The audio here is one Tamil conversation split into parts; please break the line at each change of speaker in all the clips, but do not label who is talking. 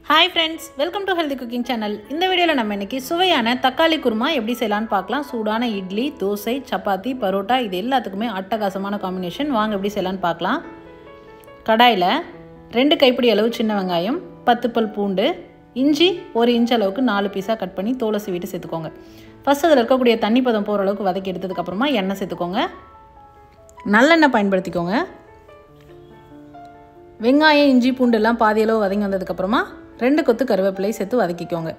Hi friends, welcome to Healthy Cooking Channel. இந்த வீடியோல நம்ம இன்னைக்கு சுவையான தக்காளி குருமா எப்படி செய்யலாம்னு பார்க்கலாம். சூடான இட்லி, தோசை, சப்பாத்தி, பரோட்டா இது எல்லாத்துக்குமே அட்டகாசமான காம்பினேஷன். வாங்க எப்படி செய்யலாம்னு பார்க்கலாம். கடாயில 2 கைப்பிடி அளவு சின்ன வெங்காயம், 10 பல் பூண்டு, இஞ்சி 1 இன்ச் அளவுக்கு 4 பீஸா கட் பண்ணி தோலை சீவிட்டு சேர்த்துக்கோங்க. ஃபர்ஸ்ட் அதில் இருக்கக்கூடிய தண்ணி பதம் போகிற அளவுக்கு வதக்கி எடுத்ததுக்கு அப்புறமா எண்ணெய் சேர்த்துக்கோங்க. நல்லெண்ணெய் பயன்படுத்திக்கோங்க. வெங்காயம், இஞ்சி, பூண்டு எல்லாம் பாதி அளவு வதங்கி வந்ததுக்கப்புறமா 2 கொத்து கருவேப்பிலை சேர்த்து வதக்கிக்கோங்க.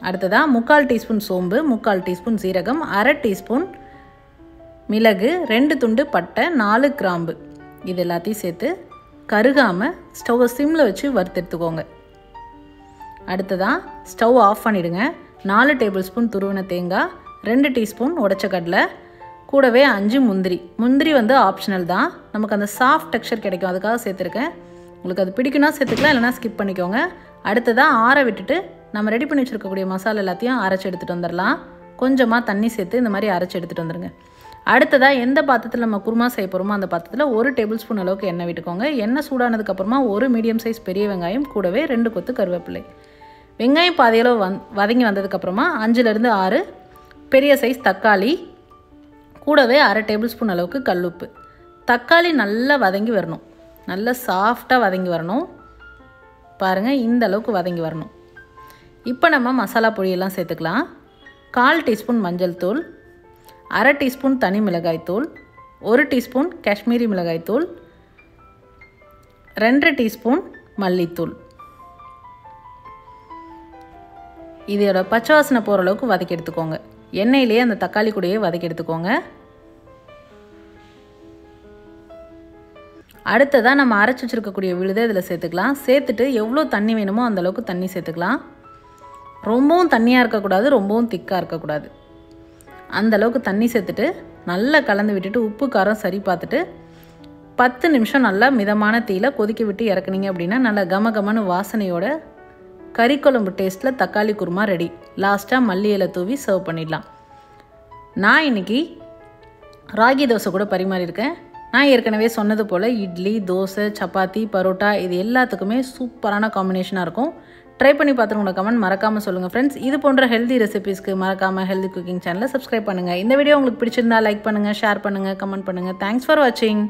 அடுத்ததாக 3/4 டீஸ்பூன் சோம்பு, 3/4 டீஸ்பூன் சீரகம், 1/2 டீஸ்பூன் மிளகு, 2 துண்டு பட்டை, 4 கிராம்பு இது எல்லாத்தையும் சேர்த்து கருகாமல் ஸ்டவ்வை சிம்மில் வச்சு வறுத்தெடுத்துக்கோங்க. அடுத்ததாக ஸ்டவ் ஆஃப் பண்ணிவிடுங்க. 4 டேபிள் ஸ்பூன் துருவின தேங்காய், 2 டீஸ்பூன் உடைச்ச கடலை, கூடவே 5 முந்திரி வந்து ஆப்ஷனல் தான், நமக்கு அந்த சாஃப்ட் டெக்ஸ்சர் கிடைக்கும், அதுக்காக சேர்த்துருக்கேன். உங்களுக்கு அது பிடிக்குன்னா சேர்த்துக்கலாம், இல்லைனா ஸ்கிப் பண்ணிக்கோங்க. அடுத்ததாக ஆற விட்டுட்டு நம்ம ரெடி பண்ணி வச்சுருக்கக்கூடிய மசாலா எல்லாத்தையும் அரைச்சி எடுத்துகிட்டு வந்துடலாம். கொஞ்சமாக தண்ணி சேர்த்து இந்த மாதிரி அரைச்சி எடுத்துகிட்டு வந்துடுங்க. அடுத்ததாக எந்த பாத்திரத்தில் நம்ம குருமா செய்ய போகிறோமோ அந்த பாத்திரத்தில் 1 டேபிள் ஸ்பூன் அளவுக்கு எண்ணெய் விட்டுக்கோங்க. எண்ணெய் சூடானதுக்கப்புறமா 1 மீடியம் சைஸ் பெரிய வெங்காயம், கூடவே 2 கொத்து கருவேப்பிலை. வெங்காயம் பாதியளவு வதங்கி வந்ததுக்கப்புறமா 5லேருந்து 6 பெரிய சைஸ் தக்காளி, கூடவே 1/2 டேபிள் ஸ்பூன் அளவுக்கு கல்லுப்பு. தக்காளி நல்லா வதங்கி வரணும், நல்லா சாஃப்டாக வதங்கி வரணும். பாருங்கள், இந்த அளவுக்கு வதங்கி வரணும். இப்போ நம்ம மசாலா பொடியெல்லாம் சேர்த்துக்கலாம். 1/4 டீஸ்பூன் மஞ்சள் தூள், 1/2 டீஸ்பூன் தனி மிளகாய் தூள், 1 டீஸ்பூன் காஷ்மீரி மிளகாய் தூள், 2 டீஸ்பூன் மல்லித்தூள். இதோட பச்சை வாசனை போகிற அளவுக்கு வதக்கி எடுத்துக்கோங்க. எண்ணெயிலேயே அந்த தக்காளி கூடயே வதக்கி எடுத்துக்கோங்க. அடுத்ததாக நம்ம அரைச்சி வச்சுருக்கக்கூடிய விழுதை இதில் சேர்த்துக்கலாம். சேர்த்துட்டு எவ்வளோ தண்ணி வேணுமோ அந்தளவுக்கு தண்ணி சேர்த்துக்கலாம். ரொம்பவும் தண்ணியாக இருக்கக்கூடாது, ரொம்பவும் திக்காக இருக்கக்கூடாது. அந்தளவுக்கு தண்ணி சேர்த்துட்டு நல்லா கலந்து விட்டுட்டு உப்பு காரம் சரி பார்த்துட்டு 10 நிமிஷம் நல்லா மிதமான தீயில கொதிக்க விட்டு இறக்குனீங்க அப்படின்னா நல்லா கமகமன்னு வாசனையோட கறிக்குழம்பு டேஸ்ட்டில் தக்காளி குருமா ரெடி. லாஸ்ட்டாக மல்லி இலை தூவி சர்வ் பண்ணிடலாம். நான் இன்றைக்கி ராகி தோசை கூட பரிமாறியிருக்கேன். நான் ஏற்கனவே சொன்னது போல் இட்லி, தோசை, சப்பாத்தி, பரோட்டா இது எல்லாத்துக்குமே சூப்பரான காம்பினேஷனாக இருக்கும். ட்ரை பண்ணி பார்த்துட்டு உங்களோட கமெண்ட் மறக்காமல் சொல்லுங்கள் ஃப்ரெண்ட்ஸ். இது போன்ற ஹெல்தி ரெசிபீஸ்க்கு மறக்காமல் ஹெல்தி குக்கிங் சேனலை சப்ஸ்கிரைப் பண்ணுங்கள். இந்த வீடியோ உங்களுக்கு பிடிச்சிருந்தா லைக் பண்ணுங்கள், ஷேர் பண்ணுங்கள், கமெண்ட் பண்ணுங்கள். தேங்க்ஸ் ஃபார் வாட்சிங்.